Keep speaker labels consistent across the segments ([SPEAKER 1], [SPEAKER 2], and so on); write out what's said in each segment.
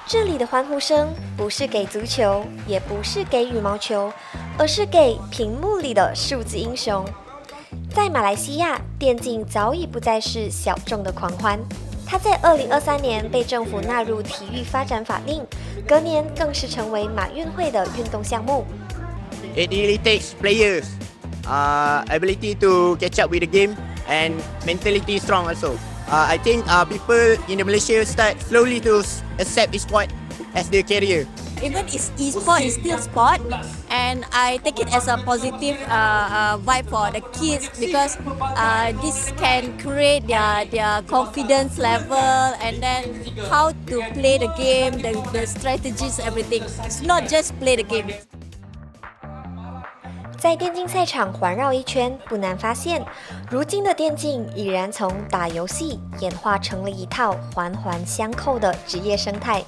[SPEAKER 1] 这里的欢呼声不是给足球，也不是给羽毛球，而是给屏幕里的数字英雄。在马来西亚，电竞早已不再是小众的狂欢。它在2023年被政府纳入体育发展法令，隔年更是成为马运会的运动项目。
[SPEAKER 2] It really takes players, ability to catch up with the game and mentality strong also. I think people in Malaysia start slowly to accept e-sport as their career.
[SPEAKER 3] Even e-sport is still sport, and I take it as a positive vibe for the kids because this can create their confidence level and then how to play the game, the strategies, everything. It's not just play the game.
[SPEAKER 1] 在电竞赛场环绕一圈，不难发现，如今的电竞已然从打游戏演化成了一套环环相扣的职业生态。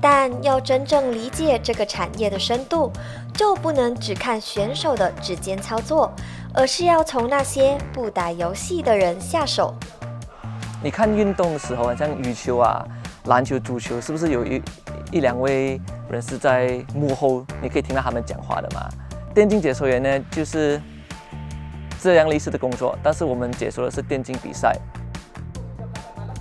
[SPEAKER 1] 但要真正理解这个产业的深度，就不能只看选手的指尖操作，而是要从那些不打游戏的人下手。
[SPEAKER 4] 你看运动的时候，像羽球啊、篮球、足球，是不是有一两位人是在幕后，你可以听到他们讲话的嘛？电竞解说员呢，就是这样类似的工作，但是我们解说的是电竞比赛。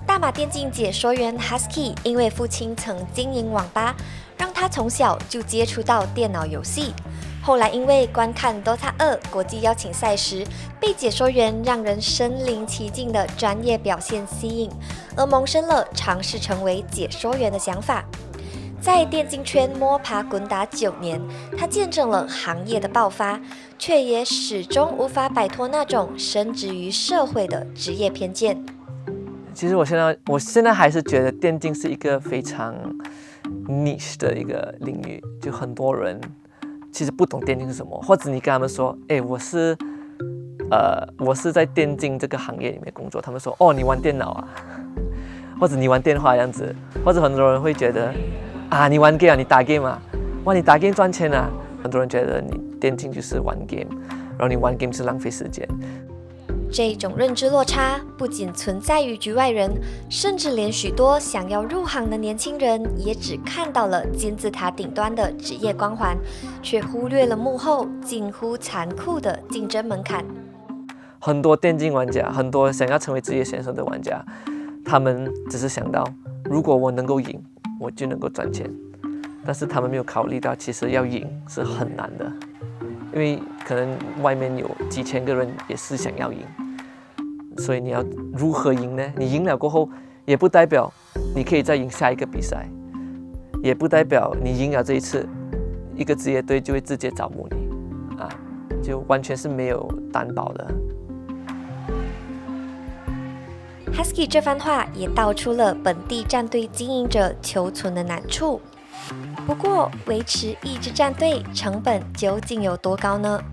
[SPEAKER 1] 大马电竞解说员 Husky 因为父亲曾经营网吧，让他从小就接触到电脑游戏。后来因为观看 Dota 2国际邀请赛时，被解说员让人身临其境的专业表现吸引，而萌生了尝试成为解说员的想法。在电竞圈摸爬滚打9年，他见证了行业的爆发，却也始终无法摆脱那种深植于社会的职业偏见。
[SPEAKER 4] 其实我现在还是觉得电竞是一个非常 niche 的一个领域，就很多人其实不懂电竞是什么，或者你跟他们说，我是在电竞这个行业里面工作，他们说，哦，你玩电脑啊，或者你玩电话这样子，或者很多人会觉得，啊，你玩 game 啊，你打 game 啊，哇，你打 game 赚钱啊，很多人觉得你电竞就是玩 game， 然后你玩 game 是浪费时间。
[SPEAKER 1] 这种认知落差不仅存在于局外人，甚至连许多想要入行的年轻人也只看到了金字塔顶端的职业光环，却忽略了幕后近乎残酷的竞争门槛。
[SPEAKER 4] 很多电竞玩家，很多想要成为职业选手的玩家，他们只是想到，如果我能够赢，我就能够赚钱，但是他们没有考虑到，其实要赢是很难的，因为可能外面有几千个人也是想要赢。所以你要如何赢呢？你赢了过后，也不代表你可以再赢下一个比赛，也不代表你赢了这一次，一个职业队就会直接招募你，就完全是没有担保的。
[SPEAKER 1] Husky 这番话也道出了本地战队经营者求存的难处。不过，维持一支战队成本究竟有多高呢？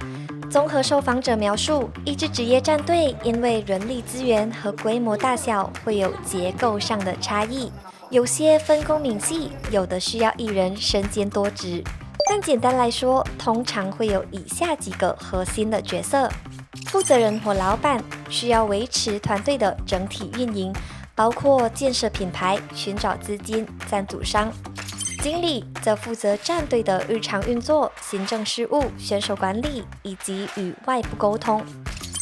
[SPEAKER 1] 综合受访者描述，一支职业战队因为人力资源和规模大小会有结构上的差异，有些分工明细，有的需要一人身兼多职。但简单来说，通常会有以下几个核心的角色：负责人或老板需要维持团队的整体运营，包括建设品牌、寻找资金、赞助商。经理则负责战队的日常运作、行政事务、选手管理以及与外部沟通。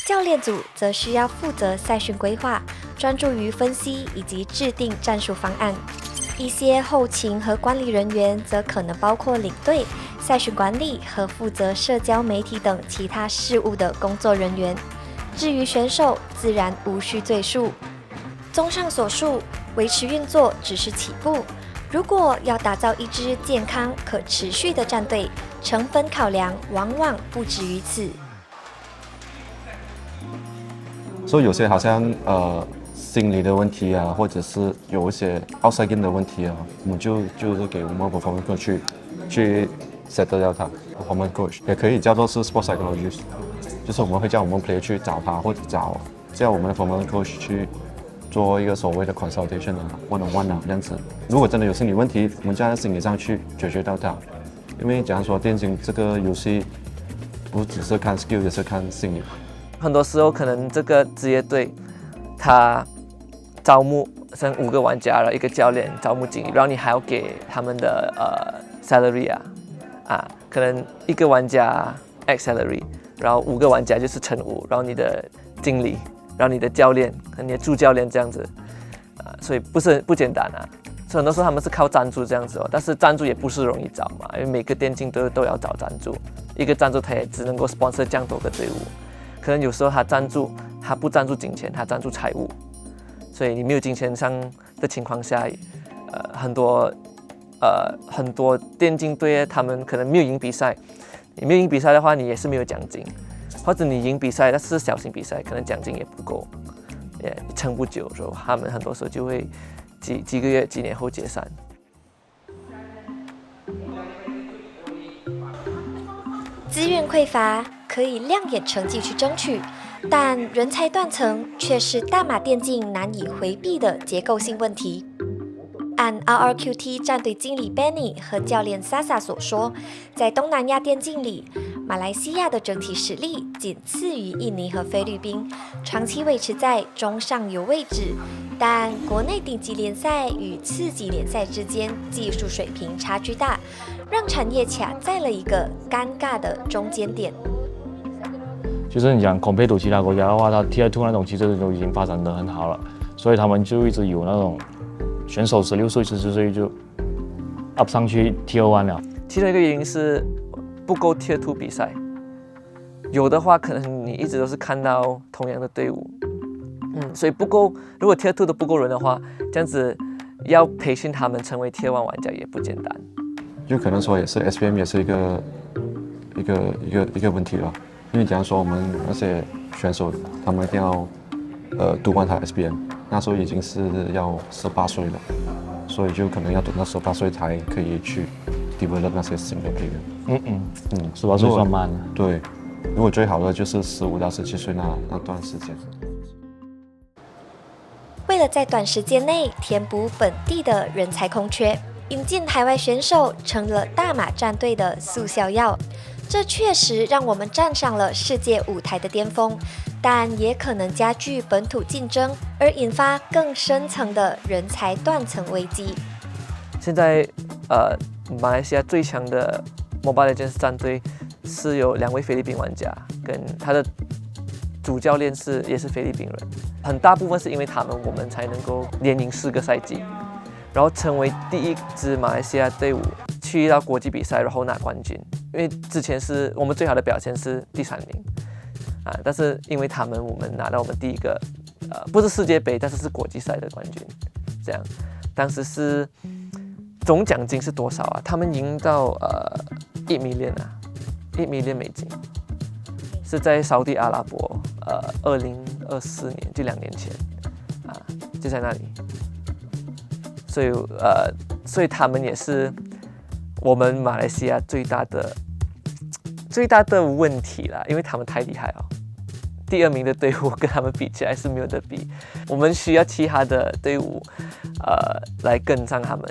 [SPEAKER 1] 教练组则需要负责赛训规划，专注于分析以及制定战术方案。一些后勤和管理人员则可能包括领队、赛训管理和负责社交媒体等其他事务的工作人员。至于选手，自然无需赘述。综上所述，维持运作只是起步。如果要打造一支健康可持续的战队，成本考量往往不止于此。
[SPEAKER 5] 所以有些好像心理的问题啊，或者是有一些 outside game 的问题啊，我们就是给我们 performance coach 去 settle 掉它。performance coach 也可以叫做是 sports psychologist， 就是我们会叫我们 player 去找他，或者叫我们的 performance coach 去做一个所谓的 consultation 啊 one-on-one 啊这样子。如果真的有心理问题，我们就在心理上去解决到它。因为假如说电竞这个游戏不只是看 skill， 也是看心理。
[SPEAKER 4] 很多时候可能这个职业队他招募剩5个玩家了，一个教练、招募经理，然后你还要给他们的salary 可能一个玩家 X salary， 然后5个玩家就是乘5，然后你的经理，然后你的教练和你的助教练这样子所以不简单所以很多时候他们是靠赞助这样子但是赞助也不是容易找嘛，因为每个电竞都要找赞助，一个赞助他也只能够 sponsor 这样多个队伍，可能有时候他不赞助金钱，他赞助财务，所以你没有金钱上的情况下，很多电竞队他们可能没有赢比赛，你没有赢比赛的话，你也是没有奖金，或者你赢比赛，但是小型比赛，可能奖金也不够，也撑不久，所以他们很多时候就会几个月、几年后解散。
[SPEAKER 1] 资源匮乏可以亮眼成绩去争取，但人才断层却是大马电竞难以回避的结构性问题。按 RRQT 战队经理 Benny 和教练 Sasa 所说，在东南亚电竞里，马来西亚的整体实力仅次于印尼和菲律宾，长期维持在中上游位置。但国内顶级联赛与次级联赛之间技术水平差距大，让产业卡在了一个尴尬的中间点。
[SPEAKER 6] 其实你讲 compare to 其他国家的话，它 Tier 2那种其实都已经发展得很好了，所以他们就一直有那种选手16岁、17岁就 up 上去 Tier 1了。
[SPEAKER 4] 其中一个原因是不够 Tier 2比赛，有的话可能你一直都是看到同样的队伍，所以不够。如果 Tier 2都不够人的话，这样子要培训他们成为 Tier 1玩家也不简单。
[SPEAKER 5] 就可能说也是 SPM 也是一个问题了，因为假如说我们那些选手他们一定要读完他 SPM， 那时候已经是要18岁了，所以就可能要等到18岁才可以去 develop 那些新的player。
[SPEAKER 6] 18岁算慢了。
[SPEAKER 5] 对，如果最好的就是15到17岁那段时间。
[SPEAKER 1] 为了在短时间内填补本地的人才空缺，引进海外选手成了大马战队的速效药。这确实让我们站上了世界舞台的巅峰，但也可能加剧本土竞争，而引发更深层的人才断层危机。
[SPEAKER 4] 现在马来西亚最强的 Mobile Legends 战队是有2位菲律宾玩家，跟他的主教练也是菲律宾人，很大部分是因为他们，我们才能够连赢4个赛季，然后成为第一支马来西亚队伍去到国际比赛，然后拿冠军。因为之前是我们最好的表现是第3名，但是因为他们，我们拿到我们第一个不是世界杯，但是是国际赛的冠军。这样，当时是总奖金是多少啊？他们赢到1 million 美金，是在沙特阿拉伯2024年，就2年前就在那里。所以他们也是我们马来西亚最大的问题啦，因为他们太厉害了。第2名的队伍跟他们比起来是没有得比，我们需要其他的队伍来跟上他们，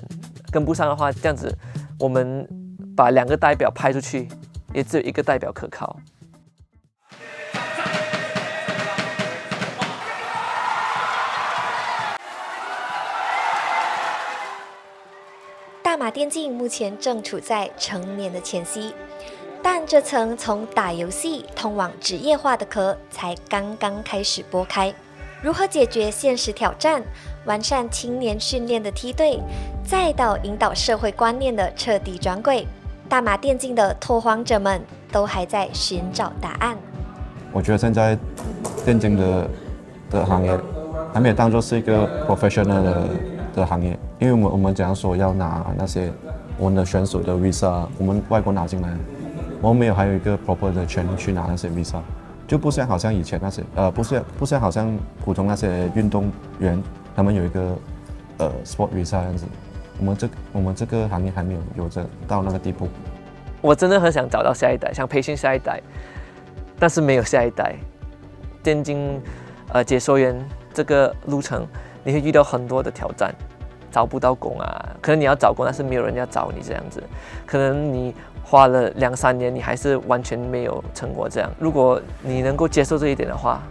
[SPEAKER 4] 跟不上的话，这样子我们把2个代表派出去，也只有1个代表可靠。
[SPEAKER 1] 大马电竞目前正处在成年的前夕，但这层从打游戏通往职业化的壳才刚刚开始剥开。如何解决现实挑战，完善青年训练的梯队，再到引导社会观念的彻底转轨，大马电竞的拓荒者们都还在寻找答案。
[SPEAKER 5] 我觉得现在电竞的行业还没有当作是一个 professional 的行业，因为我们讲说要拿那些我们的选手的 visa， 我们外国拿进来，我们没有还有一个 proper 的权利去拿那些 visa， 就不像好像以前那些不像好像普通那些运动员，他们有一个sport visa 这样子，我们这个行业还没有着到那个地步。
[SPEAKER 4] 我真的很想找到下一代，想培训下一代，但是没有下一代。电竞解说员这个路程，你会遇到很多的挑战，找不到工可能你要找工，但是没有人要找你这样子，可能你花了2-3年，你还是完全没有成果这样。如果你能够接受这一点的话，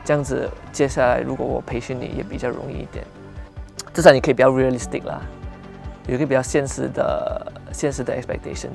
[SPEAKER 4] 这样子接下来如果我培训你也比较容易一点。至少你可以比较 realistic 啦，有一个比较现实的 expectation。